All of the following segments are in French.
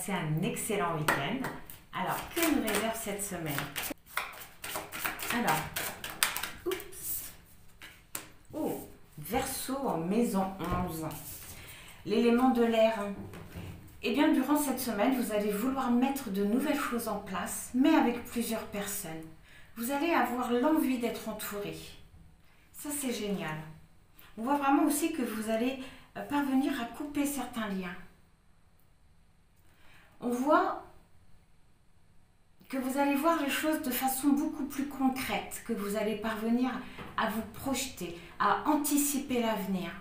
passer un excellent week-end. Alors, que nous réserve cette semaine? Alors, oups. Oh, Verseau en maison 11. L'élément de l'air. Eh bien, durant cette semaine, vous allez vouloir mettre de nouvelles choses en place, mais avec plusieurs personnes. Vous allez avoir l'envie d'être entouré. Ça, c'est génial. On voit vraiment aussi que vous allez parvenir à couper certains liens. On voit que vous allez voir les choses de façon beaucoup plus concrète, que vous allez parvenir à vous projeter, à anticiper l'avenir.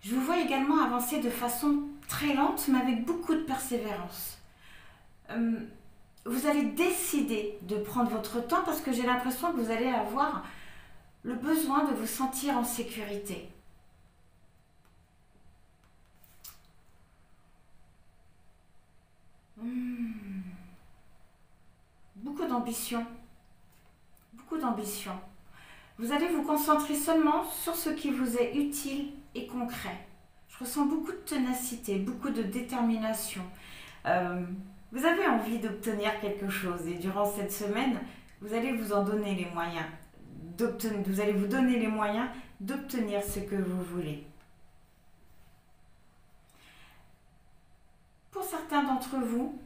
Je vous vois également avancer de façon très lente, mais avec beaucoup de persévérance. Vous allez décider de prendre votre temps parce que j'ai l'impression que vous allez avoir le besoin de vous sentir en sécurité. Beaucoup d'ambition. Beaucoup d'ambition. Vous allez vous concentrer seulement sur ce qui vous est utile et concret. Je ressens beaucoup de ténacité, beaucoup de détermination. Vous avez envie d'obtenir quelque chose et durant cette semaine, vous allez vous en donner les moyens. Vous allez vous donner les moyens d'obtenir ce que vous voulez. Pour certains d'entre vous,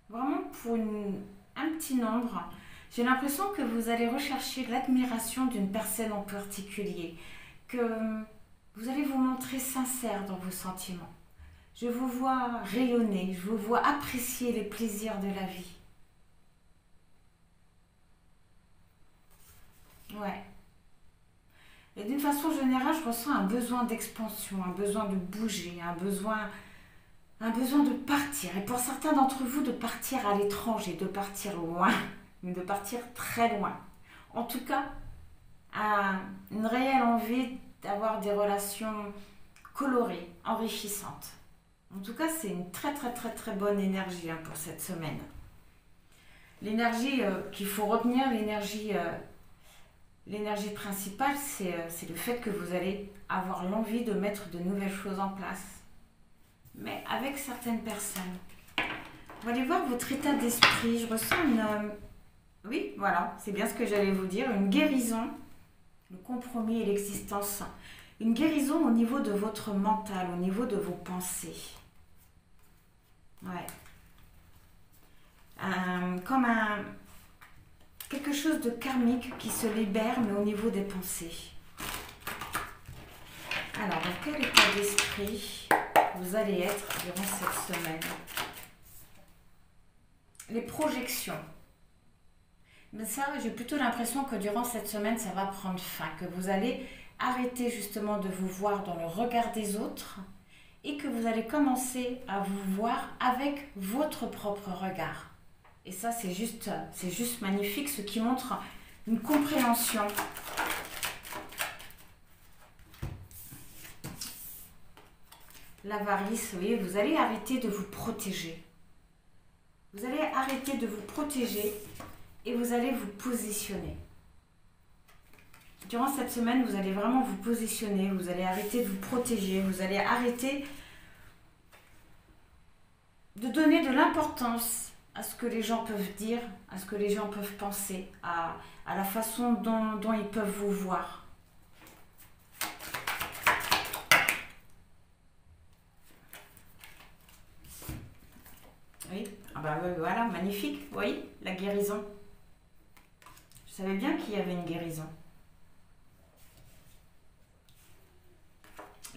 vraiment pour un petit nombre, j'ai l'impression que vous allez rechercher l'admiration d'une personne en particulier, que vous allez vous montrer sincère dans vos sentiments. Je vous vois rayonner, je vous vois apprécier les plaisirs de la vie. Ouais. Et d'une façon générale, je ressens un besoin d'expansion, un besoin de bouger, un besoin de partir. Et pour certains d'entre vous, de partir à l'étranger, de partir loin, de partir très loin. En tout cas, une réelle envie d'avoir des relations colorées, enrichissantes. En tout cas, c'est une très bonne énergie pour cette semaine. L'énergie qu'il faut retenir, l'énergie principale, c'est le fait que vous allez avoir l'envie de mettre de nouvelles choses en place. Mais avec certaines personnes. Vous allez voir votre état d'esprit. Je ressens oui, voilà, c'est bien ce que j'allais vous dire. Une guérison, le compromis et l'existence. Une guérison au niveau de votre mental, au niveau de vos pensées. Ouais. Comme quelque chose de karmique qui se libère, mais au niveau des pensées. Alors, dans quel état d'esprit vous allez être durant cette semaine? Les projections. Mais ça, j'ai plutôt l'impression que durant cette semaine, ça va prendre fin, que vous allez arrêter justement de vous voir dans le regard des autres et que vous allez commencer à vous voir avec votre propre regard. Et ça, c'est juste magnifique, ce qui montre une compréhension. L'avarice, vous voyez, vous allez arrêter de vous protéger. Vous allez arrêter de vous protéger et vous allez vous positionner. Durant cette semaine, vous allez vraiment vous positionner, vous allez arrêter de vous protéger, vous allez arrêter de donner de l'importance à ce que les gens peuvent dire, à ce que les gens peuvent penser, à la façon dont ils peuvent vous voir. Oui, ah ben voilà, magnifique, vous voyez, la guérison. Je savais bien qu'il y avait une guérison.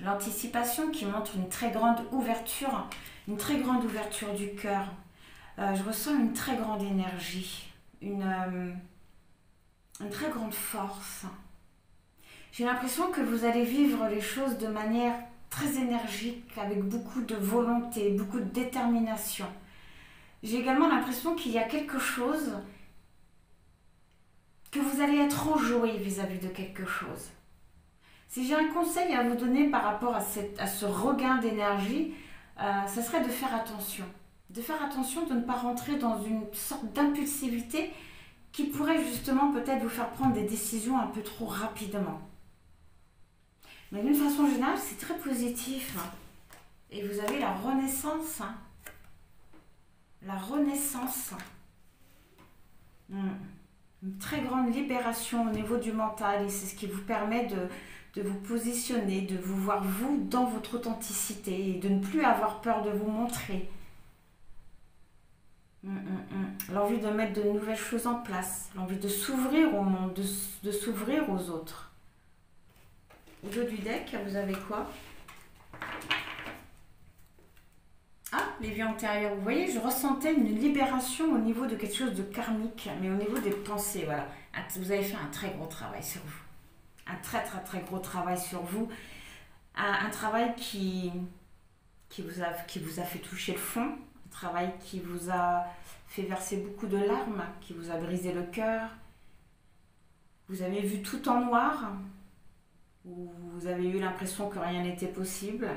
L'anticipation qui montre une très grande ouverture du cœur. Je ressens une très grande énergie, une très grande force. J'ai l'impression que vous allez vivre les choses de manière très énergique, avec beaucoup de volonté, beaucoup de détermination. J'ai également l'impression qu'il y a quelque chose, que vous allez être enjoué vis-à-vis de quelque chose. Si j'ai un conseil à vous donner par rapport à ce regain d'énergie, ça serait de faire attention. De faire attention de ne pas rentrer dans une sorte d'impulsivité qui pourrait justement peut-être vous faire prendre des décisions un peu trop rapidement. Mais d'une façon générale, c'est très positif. Et vous avez la renaissance. la renaissance. Une très grande libération au niveau du mental et c'est ce qui vous permet de vous positionner, de vous voir vous dans votre authenticité et de ne plus avoir peur de vous montrer. L'envie de mettre de nouvelles choses en place, l'envie de s'ouvrir au monde, de s'ouvrir aux autres. Au dos du deck, vous avez quoi? Ah, les vies antérieures. Vous voyez, je ressentais une libération au niveau de quelque chose de karmique, mais au niveau des pensées, voilà. Vous avez fait un très gros travail sur vous. Un très très très gros travail sur vous. Un travail qui vous a fait toucher le fond. Un travail qui vous a fait verser beaucoup de larmes, qui vous a brisé le cœur. Vous avez vu tout en noir. Vous avez eu l'impression que rien n'était possible.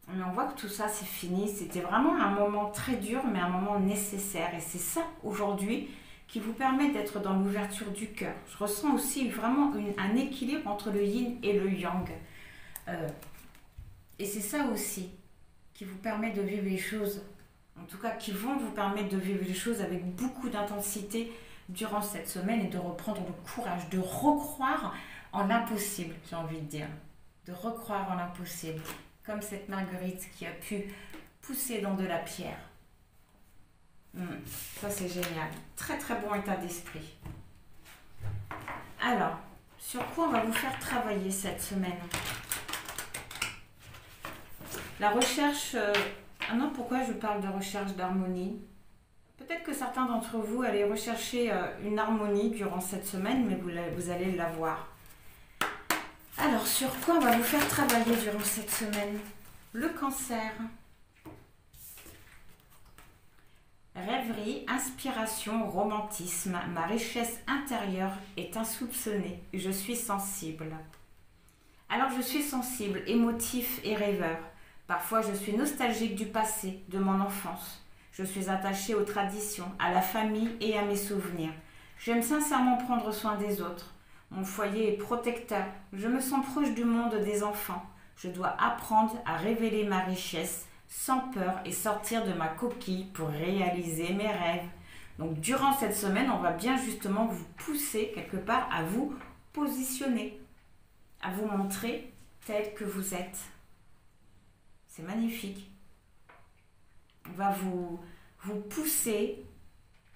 Mais on voit que tout ça c'est fini, c'était vraiment un moment très dur mais un moment nécessaire et c'est ça aujourd'hui qui vous permet d'être dans l'ouverture du cœur. Je ressens aussi vraiment un équilibre entre le yin et le yang. Et c'est ça aussi qui vous permet de vivre les choses, en tout cas qui vont vous permettre de vivre les choses avec beaucoup d'intensité durant cette semaine et de reprendre le courage, de recroire en l'impossible, j'ai envie de dire. De recroire en l'impossible. Comme cette marguerite qui a pu pousser dans de la pierre. Ça c'est génial. Très très bon état d'esprit. Alors, sur quoi on va vous faire travailler cette semaine? La recherche... Ah non, pourquoi je parle de recherche d'harmonie? Peut-être que certains d'entre vous allez rechercher une harmonie durant cette semaine, mais vous allez l'avoir. Alors, sur quoi on va vous faire travailler durant cette semaine? Le cancer. Rêverie, inspiration, romantisme. Ma richesse intérieure est insoupçonnée. Je suis sensible. Alors, je suis sensible, émotif et rêveur. Parfois, je suis nostalgique du passé, de mon enfance. Je suis attachée aux traditions, à la famille et à mes souvenirs. J'aime sincèrement prendre soin des autres. Mon foyer est protecteur. Je me sens proche du monde des enfants. Je dois apprendre à révéler ma richesse sans peur et sortir de ma coquille pour réaliser mes rêves. Donc durant cette semaine, on va bien justement vous pousser quelque part à vous positionner, à vous montrer tel que vous êtes. C'est magnifique. On va vous pousser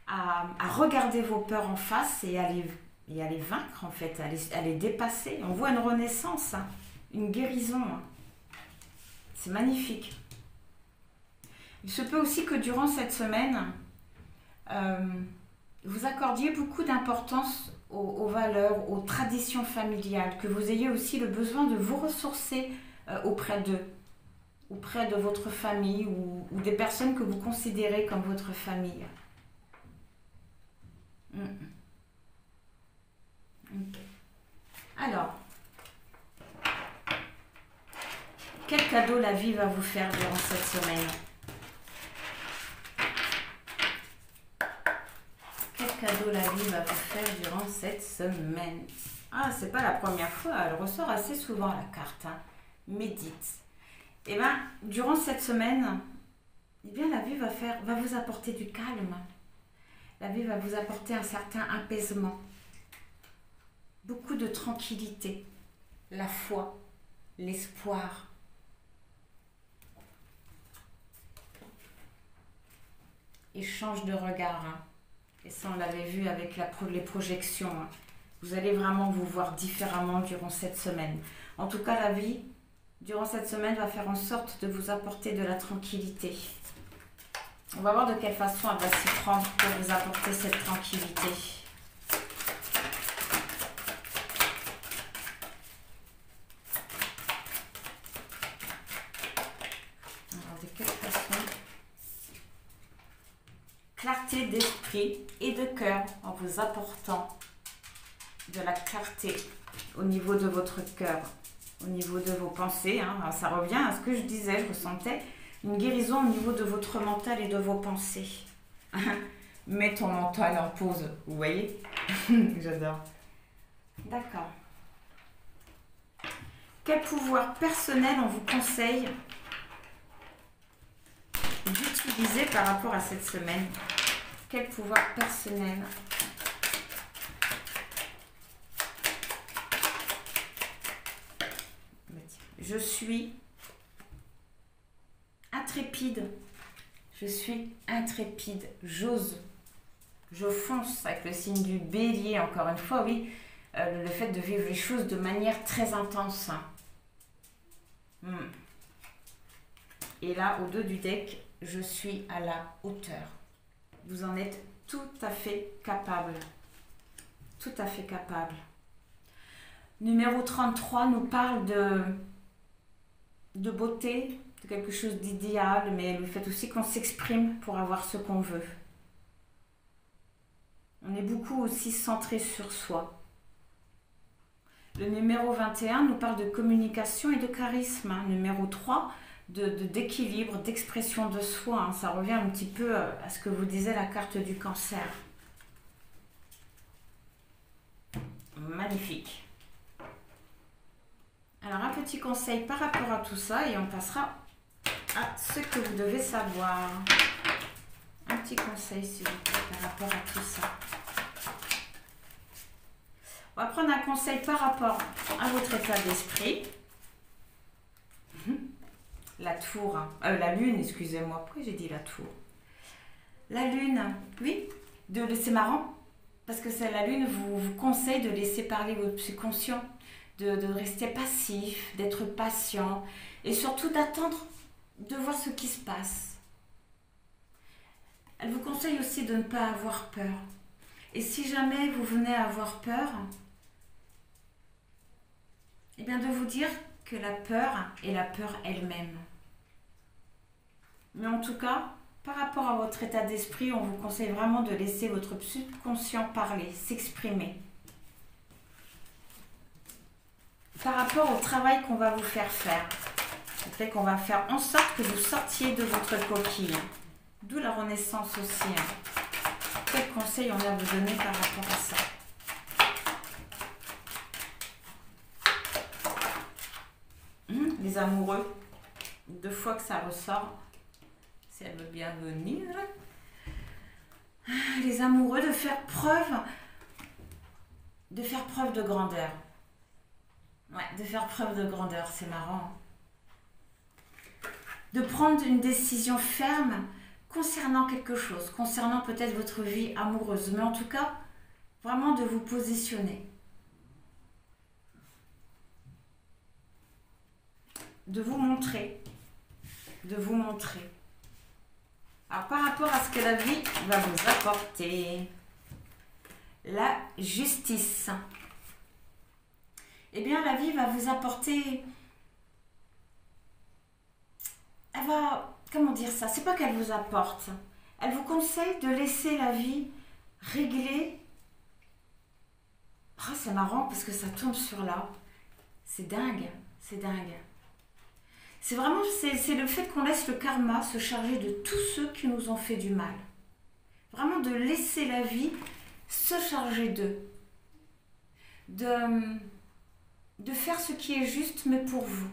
à regarder vos peurs en face et à les vaincre en fait, à les dépasser. On voit une renaissance, hein, une guérison. Hein. C'est magnifique. Il se peut aussi que durant cette semaine, vous accordiez beaucoup d'importance aux valeurs, aux traditions familiales, que vous ayez aussi le besoin de vous ressourcer auprès d'eux, auprès de votre famille ou des personnes que vous considérez comme votre famille. Okay. Alors, quel cadeau la vie va vous faire durant cette semaine? Quel cadeau la vie va vous faire durant cette semaine? Ah, c'est pas la première fois, elle ressort assez souvent la carte. Hein. Médite. Et bien, durant cette semaine, eh bien, la vie va vous apporter du calme. La vie va vous apporter un certain apaisement. Beaucoup de tranquillité, la foi, l'espoir. Échange de regards. Hein. Et ça, on l'avait vu avec les projections. Hein. Vous allez vraiment vous voir différemment durant cette semaine. En tout cas, la vie, durant cette semaine, va faire en sorte de vous apporter de la tranquillité. On va voir de quelle façon elle va s'y prendre pour vous apporter cette tranquillité. Clarté d'esprit et de cœur en vous apportant de la clarté au niveau de votre cœur, au niveau de vos pensées. Hein. Alors, ça revient à ce que je disais, je ressentais une guérison au niveau de votre mental et de vos pensées. Mets ton mental en pause, vous voyez? J'adore. D'accord. Quel pouvoir personnel on vous conseille utiliser par rapport à cette semaine? Quel pouvoir personnel? Je suis intrépide. Je suis intrépide. J'ose. Je fonce avec le signe du bélier, encore une fois, oui. Le fait de vivre les choses de manière très intense. Et là, au dos du deck, je suis à la hauteur. Vous en êtes tout à fait capable. Tout à fait capable. Numéro 33 nous parle de beauté, de quelque chose d'idéal, mais le fait aussi qu'on s'exprime pour avoir ce qu'on veut. On est beaucoup aussi centré sur soi. Le numéro 21 nous parle de communication et de charisme. Numéro 3, d'équilibre, d'expression de soi. Ça revient un petit peu à ce que vous disait la carte du cancer. Magnifique. Alors, un petit conseil par rapport à tout ça et on passera à ce que vous devez savoir. Un petit conseil, s'il vous plaît, par rapport à tout ça. On va prendre un conseil par rapport à votre état d'esprit. La tour, la lune, excusez-moi. Pourquoi j'ai dit la tour? La lune, oui, c'est marrant, parce que la lune vous conseille de laisser parler votre subconscient, de rester passif, d'être patient, et surtout d'attendre de voir ce qui se passe. Elle vous conseille aussi de ne pas avoir peur. Et si jamais vous venez à avoir peur, eh bien de vous dire que la peur est la peur elle-même. Mais en tout cas, par rapport à votre état d'esprit, on vous conseille vraiment de laisser votre subconscient parler, s'exprimer. Par rapport au travail qu'on va vous faire faire, le fait qu'on va faire en sorte que vous sortiez de votre coquille. D'où la renaissance aussi. Quel conseil on va vous donner par rapport à ça? Les amoureux, 2 fois que ça ressort, si elle veut bien venir. Les amoureux, de faire preuve de grandeur. Ouais, de faire preuve de grandeur, c'est marrant. De prendre une décision ferme concernant quelque chose, concernant peut-être votre vie amoureuse, mais en tout cas, vraiment de vous positionner. De vous montrer. Alors, par rapport à ce que la vie va vous apporter, la justice. Eh bien, la vie va vous apporter... Elle va... Comment dire ça? C'est pas qu'elle vous apporte. Elle vous conseille de laisser la vie régler. Ah, c'est marrant parce que ça tombe sur là. C'est dingue. C'est dingue. C'est vraiment, c'est le fait qu'on laisse le karma se charger de tous ceux qui nous ont fait du mal. Vraiment de laisser la vie se charger d'eux. De faire ce qui est juste, mais pour vous.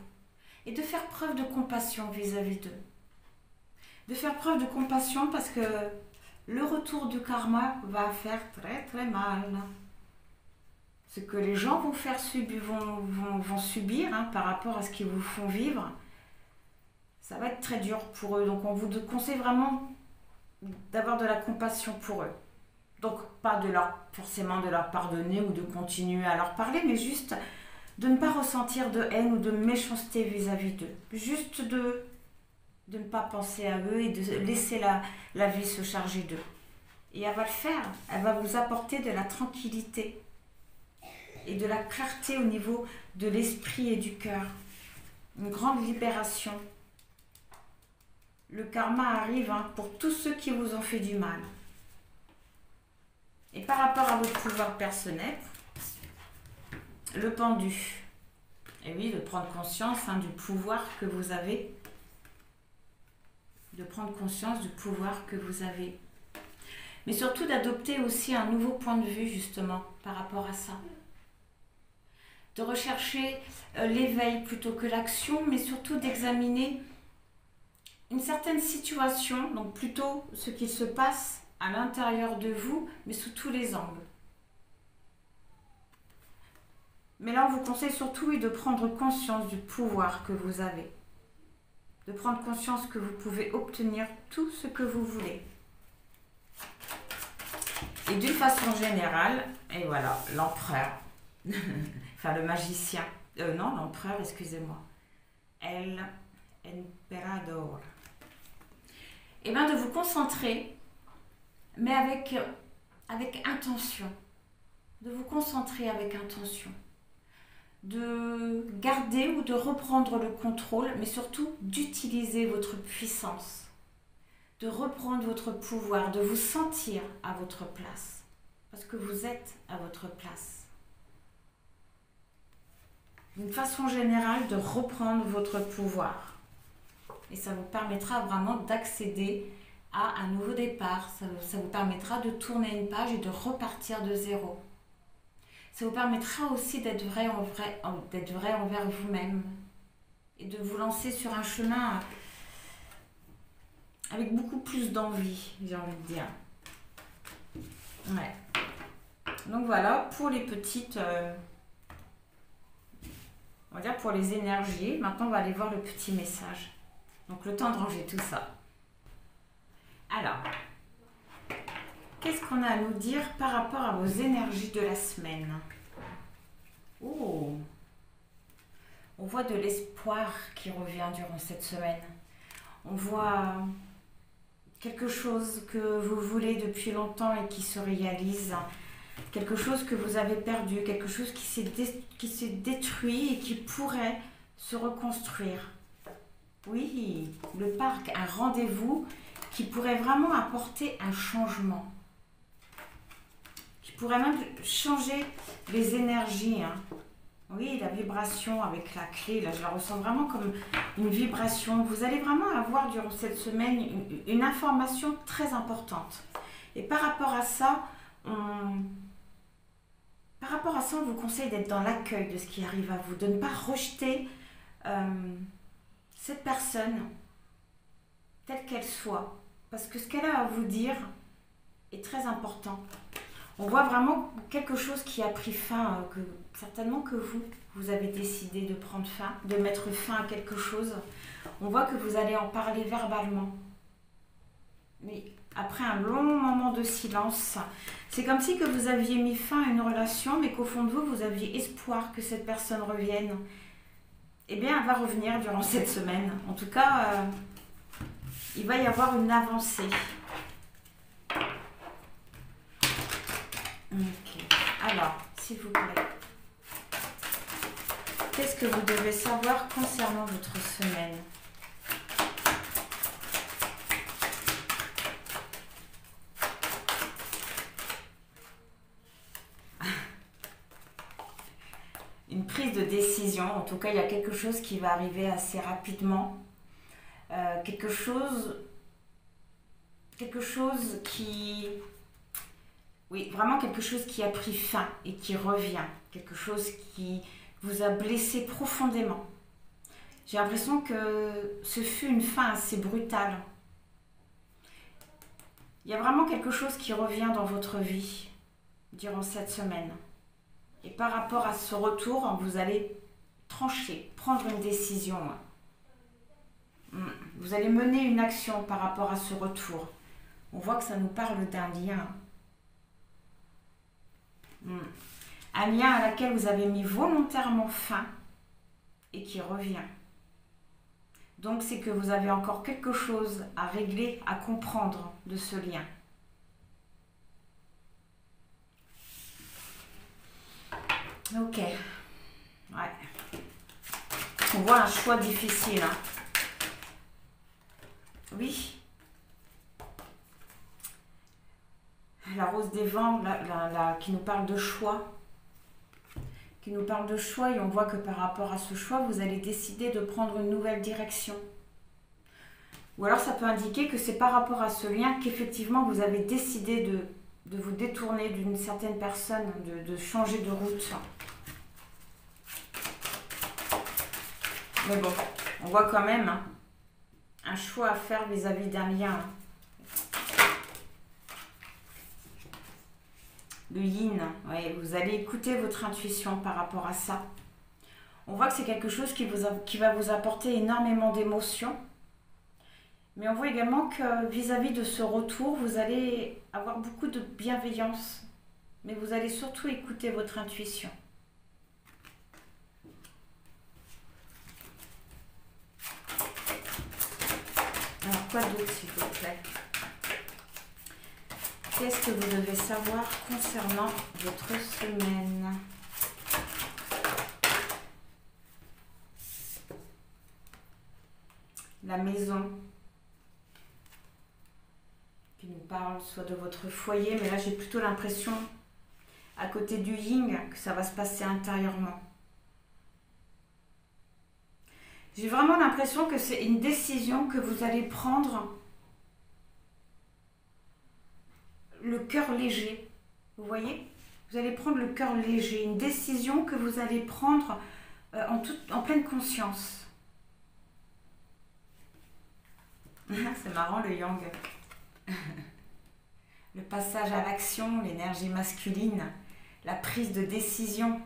Et de faire preuve de compassion vis-à-vis d'eux. De faire preuve de compassion parce que le retour du karma va faire très très mal. Ce que les gens vont faire vont subir par rapport à ce qu'ils vous font vivre, ça va être très dur pour eux. Donc on vous conseille vraiment d'avoir de la compassion pour eux. Donc pas forcément de leur pardonner ou de continuer à leur parler, mais juste de ne pas ressentir de haine ou de méchanceté vis-à-vis d'eux. Juste de ne pas penser à eux et de laisser la vie se charger d'eux. Et elle va le faire. Elle va vous apporter de la tranquillité et de la clarté au niveau de l'esprit et du cœur. Une grande libération. Le karma arrive pour tous ceux qui vous ont fait du mal. Et par rapport à votre pouvoir personnel, le pendu. Et oui, de prendre conscience du pouvoir que vous avez. De prendre conscience du pouvoir que vous avez. Mais surtout d'adopter aussi un nouveau point de vue justement par rapport à ça. De rechercher l'éveil plutôt que l'action, mais surtout d'examiner une certaine situation, donc plutôt ce qui se passe à l'intérieur de vous, mais sous tous les angles. Mais là, on vous conseille surtout de prendre conscience du pouvoir que vous avez. De prendre conscience que vous pouvez obtenir tout ce que vous voulez. Et d'une façon générale, et voilà, l'empereur, enfin le magicien, non, l'empereur, excusez-moi, El Emperador. Et bien de vous concentrer, mais avec intention, de vous concentrer avec intention, de garder ou de reprendre le contrôle, mais surtout d'utiliser votre puissance, de reprendre votre pouvoir, de vous sentir à votre place, parce que vous êtes à votre place. D'une façon générale, de reprendre votre pouvoir. Et ça vous permettra vraiment d'accéder à un nouveau départ. Ça vous permettra de tourner une page et de repartir de zéro. Ça vous permettra aussi d'être vrai envers vous-même et de vous lancer sur un chemin avec beaucoup plus d'envie, j'ai envie de dire. Ouais. Donc voilà, pour les petites... on va dire pour les énergies. Maintenant, on va aller voir le petit message. Donc, le temps de ranger tout ça. Alors, qu'est-ce qu'on a à nous dire par rapport à vos énergies de la semaine? Oh, on voit de l'espoir qui revient durant cette semaine. On voit quelque chose que vous voulez depuis longtemps et qui se réalise. Quelque chose que vous avez perdu, quelque chose qui s'est détruit et qui pourrait se reconstruire. Oui, le parc, un rendez-vous qui pourrait vraiment apporter un changement. Qui pourrait même changer les énergies. Hein. Oui, la vibration avec la clé, là je la ressens vraiment comme une vibration. Vous allez vraiment avoir durant cette semaine une information très importante. Et par rapport à ça, on vous conseille d'être dans l'accueil de ce qui arrive à vous, de ne pas rejeter cette personne telle qu'elle soit, parce que ce qu'elle a à vous dire est très important. On voit vraiment quelque chose qui a pris fin, certainement que vous avez décidé de prendre fin, de mettre fin à quelque chose. On voit que vous allez en parler verbalement. Mais après un long moment de silence, c'est comme si que vous aviez mis fin à une relation, mais qu'au fond de vous, vous aviez espoir que cette personne revienne. Eh bien, elle va revenir durant cette semaine. En tout cas, il va y avoir une avancée. Ok. Alors, s'il vous plaît, qu'est-ce que vous devez savoir concernant votre semaine ? Une prise de décision, en tout cas il y a quelque chose qui va arriver assez rapidement, quelque chose qui, oui, vraiment quelque chose qui a pris fin et qui revient, quelque chose qui vous a blessé profondément. J'ai l'impression que ce fut une fin assez brutale. Il y a vraiment quelque chose qui revient dans votre vie durant cette semaine. Et par rapport à ce retour, vous allez trancher, prendre une décision. Vous allez mener une action par rapport à ce retour. On voit que ça nous parle d'un lien. Un lien à laquelle vous avez mis volontairement fin et qui revient. Donc c'est que vous avez encore quelque chose à régler, à comprendre de ce lien. Ok. Ouais. On voit un choix difficile. Hein. Oui. La rose des vents, qui nous parle de choix. Qui nous parle de choix et on voit que par rapport à ce choix, vous allez décider de prendre une nouvelle direction. Ou alors ça peut indiquer que c'est par rapport à ce lien qu'effectivement vous avez décidé de vous détourner d'une certaine personne, de changer de route. Mais bon, on voit quand même un choix à faire vis-à-vis d'un lien. Le yin, ouais, vous allez écouter votre intuition par rapport à ça. On voit que c'est quelque chose qui va vous apporter énormément d'émotions. Mais on voit également que vis-à-vis de ce retour, vous allez avoir beaucoup de bienveillance. Mais vous allez surtout écouter votre intuition. Alors, quoi d'autre, s'il vous plaît? Qu'est-ce que vous devez savoir concernant votre semaine? La maison qui nous parle soit de votre foyer, mais là j'ai plutôt l'impression, à côté du yin, que ça va se passer intérieurement. J'ai vraiment l'impression que c'est une décision que vous allez prendre le cœur léger. Vous voyez? Vous allez prendre le cœur léger. Une décision que vous allez prendre en pleine conscience. C'est marrant le yang. Le passage à l'action, l'énergie masculine, la prise de décision.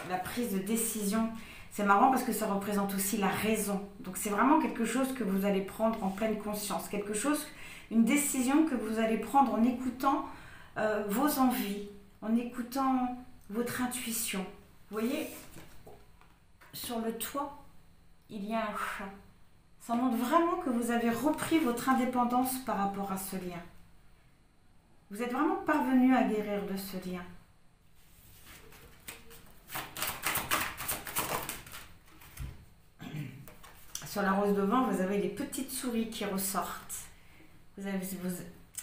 La prise de décision. C'est marrant parce que ça représente aussi la raison. Donc c'est vraiment quelque chose que vous allez prendre en pleine conscience. Quelque chose, une décision que vous allez prendre en écoutant vos envies, en écoutant votre intuition. Vous voyez, sur le toit, il y a un chat. Ça montre vraiment que vous avez repris votre indépendance par rapport à ce lien. Vous êtes vraiment parvenu à guérir de ce lien. Sur la rose de vent, vous avez les petites souris qui ressortent. Vous avez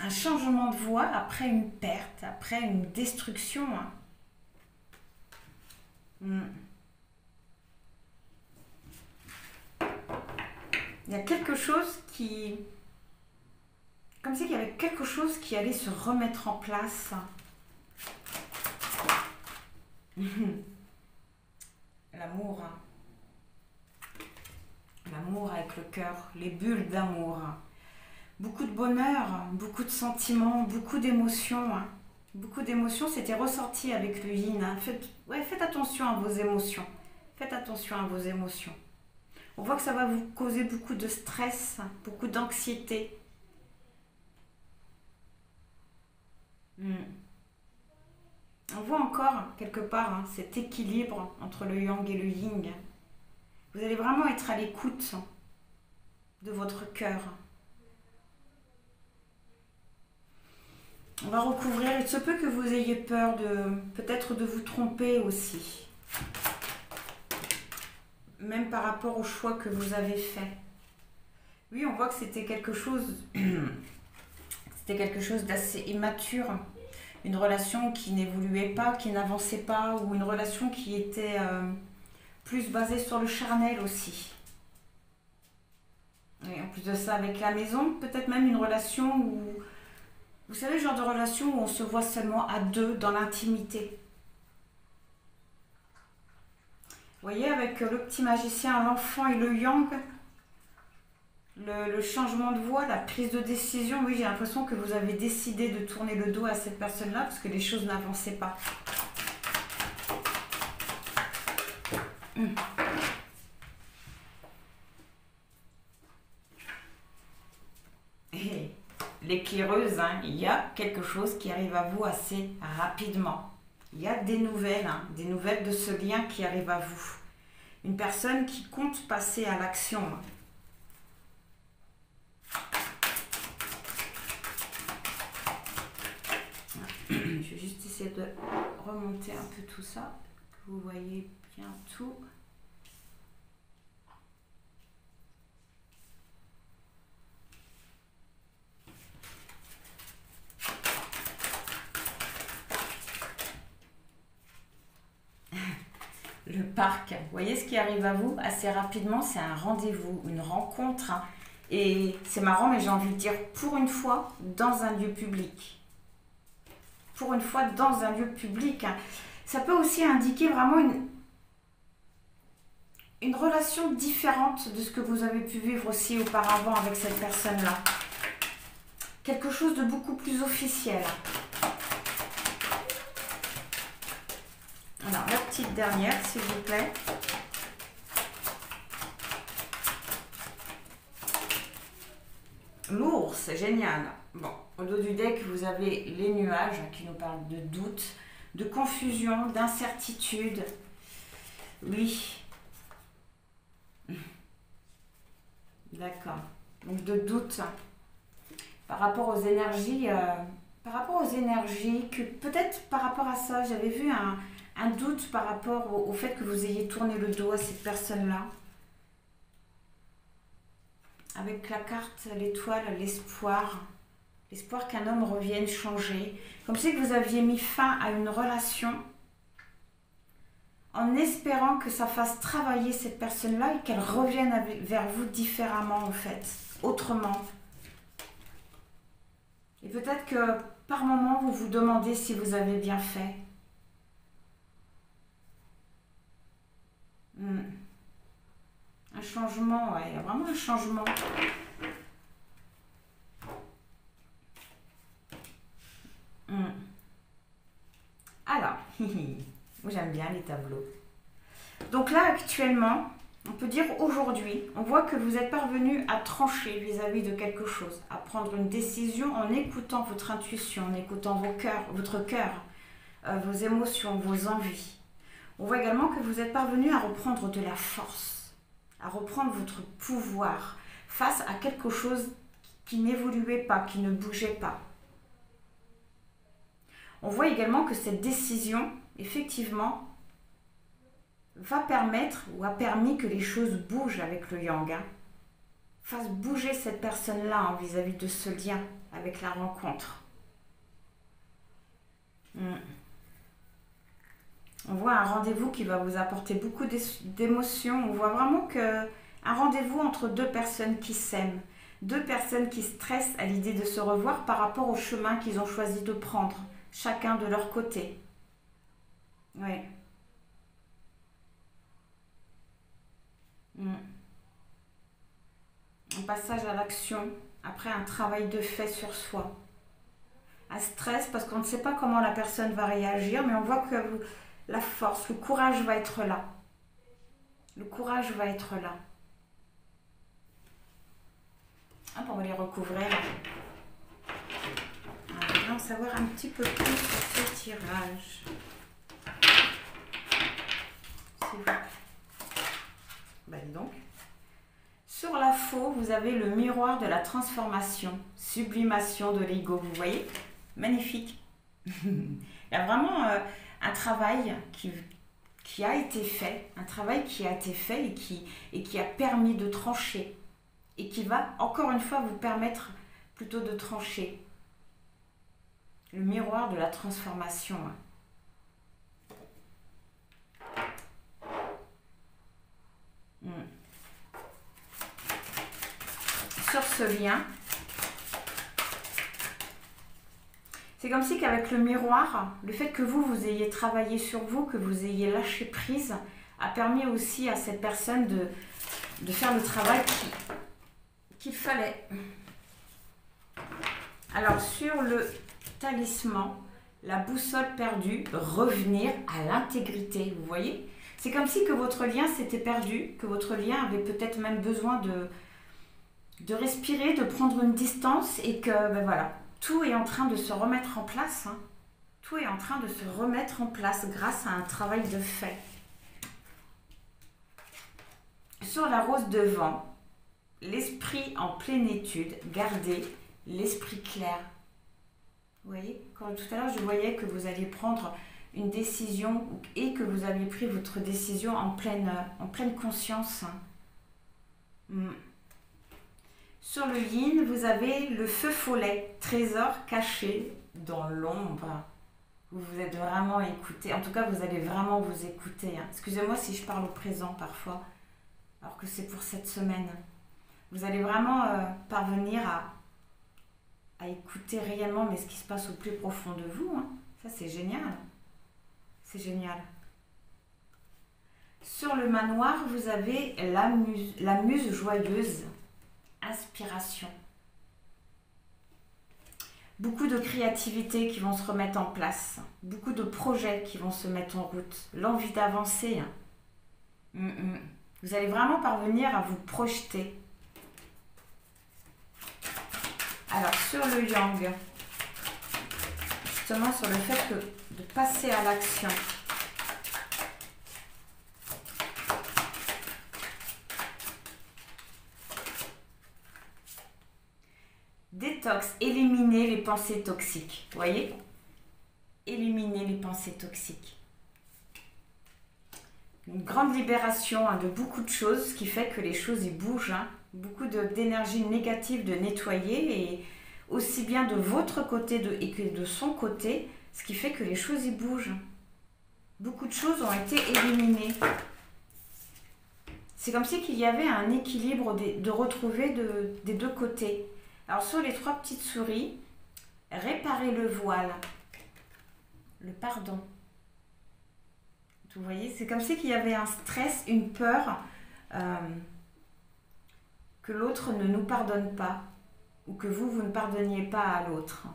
un changement de voie après une perte, après une destruction. Il y a quelque chose qui... Comme si il y avait quelque chose qui allait se remettre en place. L'amour. L'amour avec le cœur, les bulles d'amour. Beaucoup de bonheur, beaucoup de sentiments, beaucoup d'émotions. Beaucoup d'émotions, c'était ressorti avec le yin. Faites attention à vos émotions. Faites attention à vos émotions. On voit que ça va vous causer beaucoup de stress, beaucoup d'anxiété. On voit encore quelque part cet équilibre entre le yang et le yin. Vous allez vraiment être à l'écoute de votre cœur. On va recouvrir. Il se peut que vous ayez peur peut-être de vous tromper aussi. Même par rapport au choix que vous avez fait. Oui, on voit que c'était quelque chose d'assez immature. Une relation qui n'évoluait pas, qui n'avançait pas, ou une relation qui était plus basée sur le charnel aussi. Et en plus de ça, avec la maison, peut-être même une relation où... Vous savez, le genre de relation où on se voit seulement à deux dans l'intimité. Vous voyez, avec le petit magicien, l'enfant et le yang, le changement de voie, la prise de décision, oui, j'ai l'impression que vous avez décidé de tourner le dos à cette personne-là parce que les choses n'avançaient pas. Et l'éclaireuse, il y a quelque chose qui arrive à vous assez rapidement. Il y a des nouvelles de ce lien qui arrive à vous. Une personne qui compte passer à l'action. Je vais juste essayer de remonter un peu tout ça, que vous voyez bien tout. Le parc, vous voyez ce qui arrive à vous assez rapidement, c'est un rendez-vous, une rencontre. Et c'est marrant, mais j'ai envie de dire pour une fois dans un lieu public. Pour une fois dans un lieu public. Ça peut aussi indiquer vraiment une relation différente de ce que vous avez pu vivre aussi auparavant avec cette personne-là. Quelque chose de beaucoup plus officiel. Alors, la petite dernière, s'il vous plaît. L'ours, génial. Bon, au dos du deck, vous avez les nuages qui nous parlent de doute, de confusion, d'incertitude. Oui. D'accord. Donc de doute par rapport aux énergies, que peut-être par rapport à ça, j'avais vu un doute par rapport au fait que vous ayez tourné le dos à cette personne-là. Avec la carte, l'étoile, l'espoir. L'espoir qu'un homme revienne changer. Comme si vous aviez mis fin à une relation en espérant que ça fasse travailler cette personne-là et qu'elle revienne vers vous différemment en fait, autrement. Et peut-être que par moment vous vous demandez si vous avez bien fait. Un changement, ouais, il y a vraiment un changement. Alors, moi j'aime bien les tableaux. Donc là actuellement, on peut dire aujourd'hui, on voit que vous êtes parvenu à trancher vis-à-vis de quelque chose, à prendre une décision en écoutant votre intuition, en écoutant votre cœur, vos émotions, vos envies. On voit également que vous êtes parvenu à reprendre de la force, à reprendre votre pouvoir face à quelque chose qui n'évoluait pas, qui ne bougeait pas. On voit également que cette décision, effectivement, va permettre ou a permis que les choses bougent avec le yang. Fasse bouger cette personne-là vis-à-vis de ce lien avec la rencontre. On voit un rendez-vous qui va vous apporter beaucoup d'émotions. On voit vraiment un rendez-vous entre deux personnes qui s'aiment. Deux personnes qui stressent à l'idée de se revoir par rapport au chemin qu'ils ont choisi de prendre. Chacun de leur côté. Oui. Un passage à l'action après un travail de fait sur soi. Un stress parce qu'on ne sait pas comment la personne va réagir, mais on voit que la force, le courage va être là. Le courage va être là. Hop, on va les recouvrir. On va en savoir un petit peu plus sur ce tirage. S'il vous plaît. Dis donc. Sur la faux, vous avez le miroir de la transformation, sublimation de l'ego. Vous voyez? Magnifique. Il y a vraiment un travail qui a été fait, et qui a permis de trancher et qui va encore une fois vous permettre plutôt de trancher. Le miroir de la transformation. Sur ce lien, c'est comme si qu'avec le miroir, le fait que vous ayez travaillé sur vous, que vous ayez lâché prise, a permis aussi à cette personne de faire le travail qu'il fallait. Alors sur le talisman, la boussole perdue, revenir à l'intégrité, vous voyez? C'est comme si que votre lien s'était perdu, que votre lien avait peut-être même besoin de respirer, de prendre une distance et que, voilà, tout est en train de se remettre en place. Tout est en train de se remettre en place grâce à un travail de fait. Sur la rose de vent, l'esprit en plénitude, gardez l'esprit clair. Vous voyez, quand tout à l'heure je voyais que vous alliez prendre une décision et que vous aviez pris votre décision en pleine conscience. Sur le yin, vous avez le feu follet, trésor caché dans l'ombre. Vous vous êtes vraiment écouté. En tout cas, vous allez vraiment vous écouter. Excusez-moi si je parle au présent parfois, alors que c'est pour cette semaine. Vous allez vraiment parvenir à écouter réellement mais ce qui se passe au plus profond de vous. Ça, c'est génial. C'est génial. Sur le manoir, vous avez la muse joyeuse, inspiration. Beaucoup de créativité qui vont se remettre en place, beaucoup de projets qui vont se mettre en route, l'envie d'avancer. Vous allez vraiment parvenir à vous projeter. Alors sur le yang, justement sur le fait de passer à l'action. Détox, éliminer les pensées toxiques. Vous voyez? Éliminer les pensées toxiques. Une grande libération de beaucoup de choses, ce qui fait que les choses y bougent. Beaucoup d'énergie négative de nettoyer, et aussi bien de votre côté et que de son côté, ce qui fait que les choses y bougent. Beaucoup de choses ont été éliminées. C'est comme si qu'il y avait un équilibre de retrouver des deux côtés. Alors sur les 3 petites souris, réparer le voile, le pardon. Vous voyez, c'est comme si qu'il y avait un stress, une peur que l'autre ne nous pardonne pas, ou que vous ne pardonniez pas à l'autre.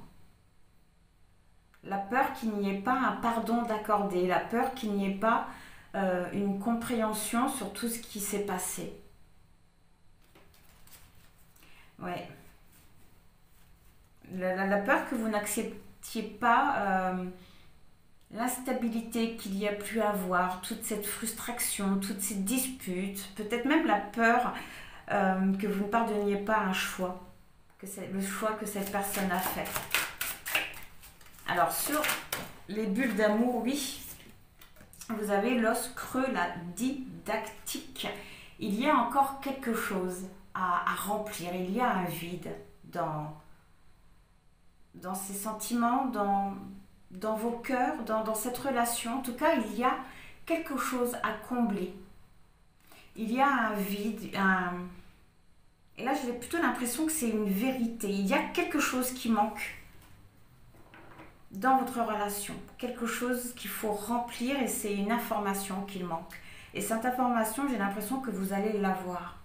La peur qu'il n'y ait pas un pardon d'accordé, la peur qu'il n'y ait pas une compréhension sur tout ce qui s'est passé. Ouais. La peur que vous n'acceptiez pas l'instabilité qu'il y a pu avoir, toute cette frustration, toutes ces disputes, peut-être même la peur que vous ne pardonniez pas un choix, le choix que cette personne a fait. Alors sur les bulles d'amour, oui, vous avez l'os creux, la didactique. Il y a encore quelque chose à remplir, il y a un vide dans ces sentiments, dans vos cœurs, dans cette relation. En tout cas, il y a quelque chose à combler. Il y a un vide, et là j'ai plutôt l'impression que c'est une vérité. Il y a quelque chose qui manque dans votre relation. Quelque chose qu'il faut remplir, et c'est une information qu'il manque. Et cette information, j'ai l'impression que vous allez l'avoir.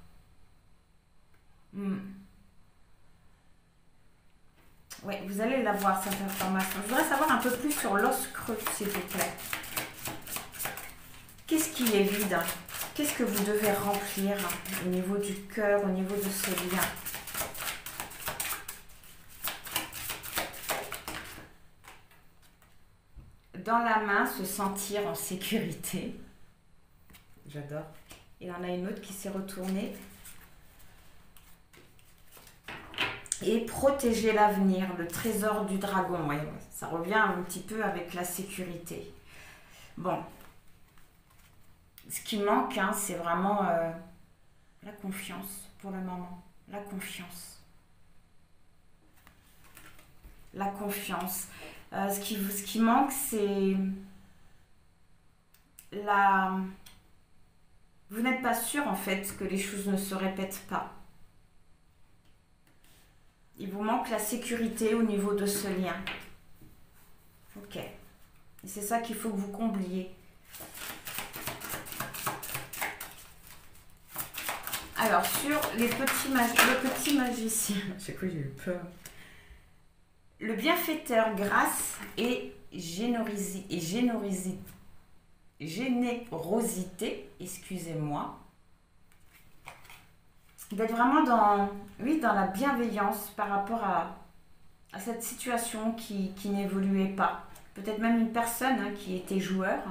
Oui, vous allez l'avoir, cette information. Je voudrais savoir un peu plus sur l'os creux, s'il vous plaît. Qu'est-ce qui est vide? Qu'est-ce que vous devez remplir au niveau du cœur, au niveau de ce lien? Dans la main, se sentir en sécurité. J'adore. Il en a une autre qui s'est retournée. Et protéger l'avenir, le trésor du dragon. Ouais, ça revient un petit peu avec la sécurité. Bon. Ce qui manque, c'est vraiment la confiance pour le moment. La confiance. La confiance. Ce qui manque, c'est la... Vous n'êtes pas sûr, en fait, que les choses ne se répètent pas. Il vous manque la sécurité au niveau de ce lien. Ok. Et c'est ça qu'il faut que vous combliez. Alors, sur les petits magiciens, j'ai cru que j'ai eu peur. Le bienfaiteur, grâce et générosité, excusez-moi. D'être vraiment dans la bienveillance par rapport à cette situation qui n'évoluait pas. Peut-être même une personne qui était joueur,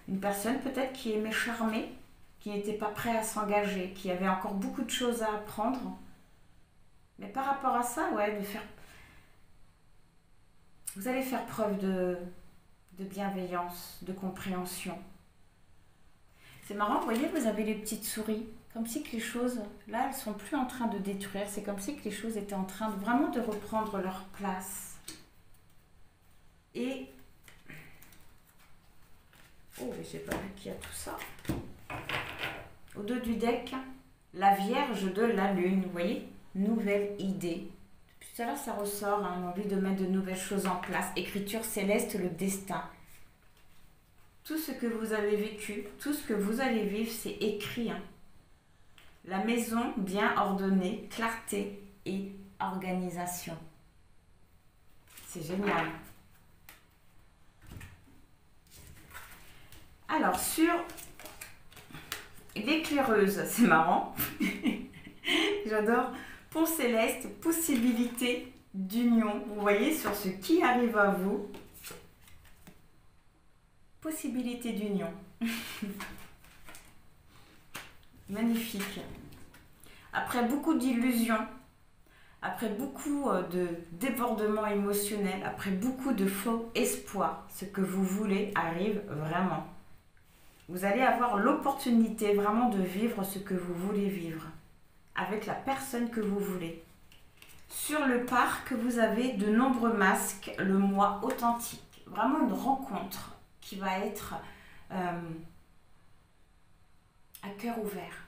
une personne peut-être qui aimait charmer, qui n'était pas prêt à s'engager, qui avait encore beaucoup de choses à apprendre. Mais par rapport à ça, ouais, vous allez faire preuve de bienveillance, de compréhension. C'est marrant, vous voyez, vous avez les petites souris. Comme si que les choses, là, elles sont plus en train de détruire. C'est comme si que les choses étaient en train vraiment de reprendre leur place. Et... Oh, mais j'ai pas vu qu'il y a tout ça. Au dos du deck, la Vierge de la Lune, vous voyez? Nouvelle idée. Depuis tout à l'heure, ça ressort, envie de mettre de nouvelles choses en place. Écriture céleste, le destin. Tout ce que vous avez vécu, tout ce que vous allez vivre, c'est écrit. Hein. La maison bien ordonnée, clarté et organisation. C'est génial. Alors, sur l'éclaireuse, c'est marrant. J'adore. Pont céleste, possibilité d'union. Vous voyez, sur ce qui arrive à vous. Possibilité d'union. Magnifique. Après beaucoup d'illusions, après beaucoup de débordements émotionnels, après beaucoup de faux espoirs, ce que vous voulez arrive vraiment. Vous allez avoir l'opportunité vraiment de vivre ce que vous voulez vivre, avec la personne que vous voulez. Sur le parc, vous avez de nombreux masques, le moi authentique. Vraiment une rencontre qui va être à cœur ouvert.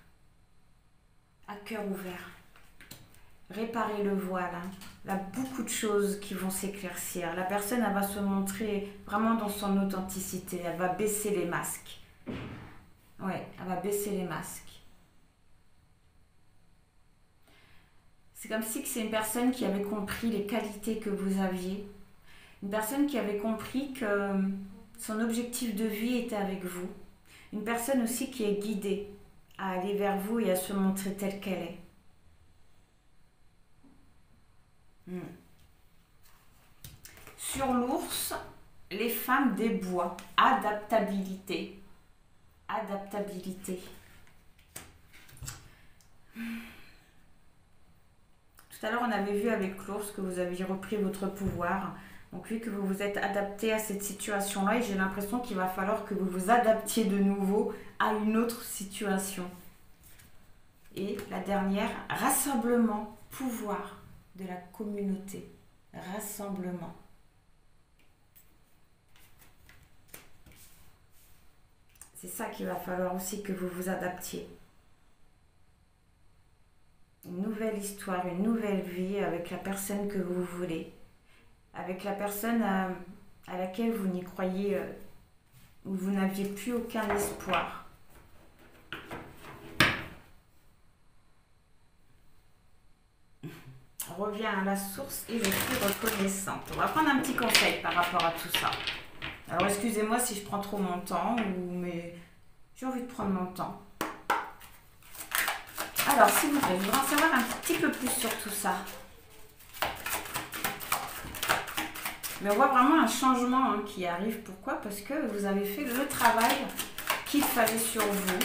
À cœur ouvert. Réparer le voile. Hein. Il y a beaucoup de choses qui vont s'éclaircir. La personne, elle va se montrer vraiment dans son authenticité. Elle va baisser les masques. Ouais, elle va baisser les masques. C'est comme si c'est une personne qui avait compris les qualités que vous aviez. Une personne qui avait compris que son objectif de vie était avec vous. Une personne aussi qui est guidée à aller vers vous et à se montrer telle qu'elle est. Sur l'ours, les femmes des bois. Adaptabilité. Adaptabilité. Tout à l'heure, on avait vu avec l'ours que vous aviez repris votre pouvoir. Donc, vu que vous vous êtes adapté à cette situation-là, et j'ai l'impression qu'il va falloir que vous vous adaptiez de nouveau à une autre situation. Et la dernière, rassemblement, pouvoir de la communauté. Rassemblement. C'est ça qu'il va falloir aussi que vous vous adaptiez. Une nouvelle histoire, une nouvelle vie avec la personne que vous voulez. Avec la personne à laquelle vous n'y croyez, où vous n'aviez plus aucun espoir. On revient à la source et je suis reconnaissante. On va prendre un petit conseil par rapport à tout ça. Alors excusez-moi si je prends trop mon temps, mais j'ai envie de prendre mon temps. Alors s'il vous plaît, je voudrais en savoir un petit peu plus sur tout ça. Mais on voit vraiment un changement qui arrive. Pourquoi? Parce que vous avez fait le travail qu'il fallait sur vous.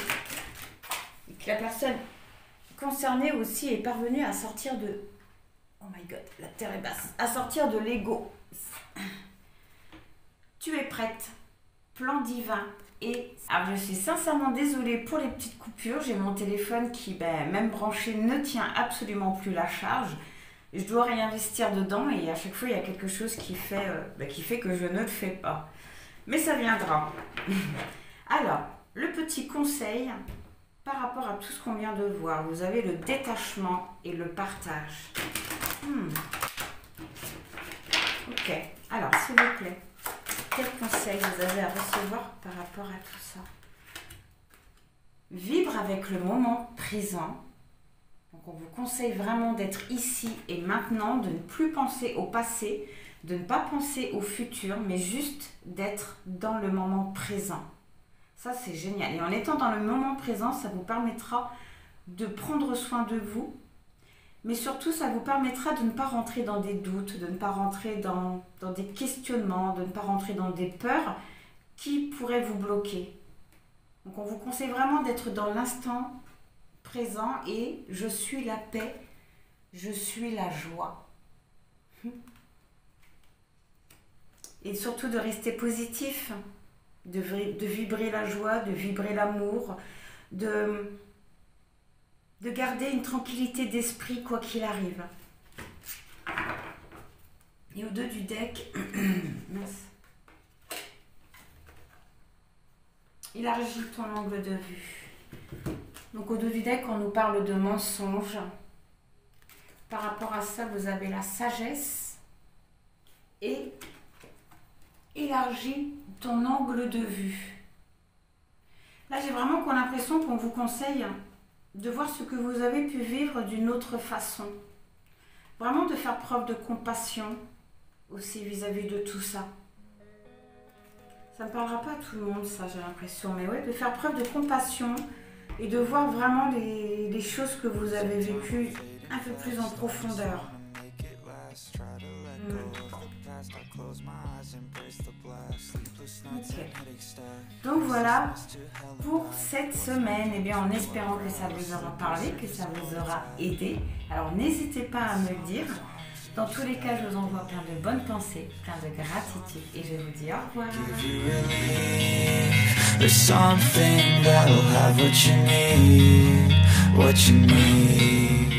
Et que la personne concernée aussi est parvenue à sortir de... Oh my god, la terre est basse. À sortir de l'ego. Tu es prête. Plan divin. Et alors je suis sincèrement désolée pour les petites coupures. J'ai mon téléphone qui, même branché, ne tient absolument plus la charge. Je dois réinvestir dedans et à chaque fois, il y a quelque chose qui fait que je ne le fais pas. Mais ça viendra. Alors, le petit conseil par rapport à tout ce qu'on vient de voir. Vous avez le détachement et le partage. Ok. Alors, s'il vous plaît, quel conseil vous avez à recevoir par rapport à tout ça? Vivre avec le moment présent. Donc on vous conseille vraiment d'être ici et maintenant, de ne plus penser au passé, de ne pas penser au futur, mais juste d'être dans le moment présent. Ça, c'est génial. Et en étant dans le moment présent, ça vous permettra de prendre soin de vous, mais surtout, ça vous permettra de ne pas rentrer dans des doutes, de ne pas rentrer dans des questionnements, de ne pas rentrer dans des peurs qui pourraient vous bloquer. Donc on vous conseille vraiment d'être dans l'instant présent et je suis la paix, je suis la joie. Et surtout de rester positif, de vibrer la joie, de vibrer l'amour, de garder une tranquillité d'esprit quoi qu'il arrive. Et au dos du deck, mince. Élargis ton angle de vue. Donc au dos du deck, on nous parle de mensonges. Par rapport à ça, vous avez la sagesse et élargis ton angle de vue. Là, j'ai vraiment l'impression qu'on vous conseille de voir ce que vous avez pu vivre d'une autre façon. Vraiment de faire preuve de compassion aussi vis-à-vis de tout ça. Ça ne parlera pas à tout le monde, ça, j'ai l'impression. Mais ouais, de faire preuve de compassion et de voir vraiment les choses que vous avez vécues un peu plus en profondeur. Okay. Donc voilà pour cette semaine, et bien en espérant que ça vous aura parlé, que ça vous aura aidé. Alors n'hésitez pas à me le dire. Dans tous les cas, je vous envoie plein de bonnes pensées, plein de gratitude et je vous dis au revoir. There's something that'll have what you need.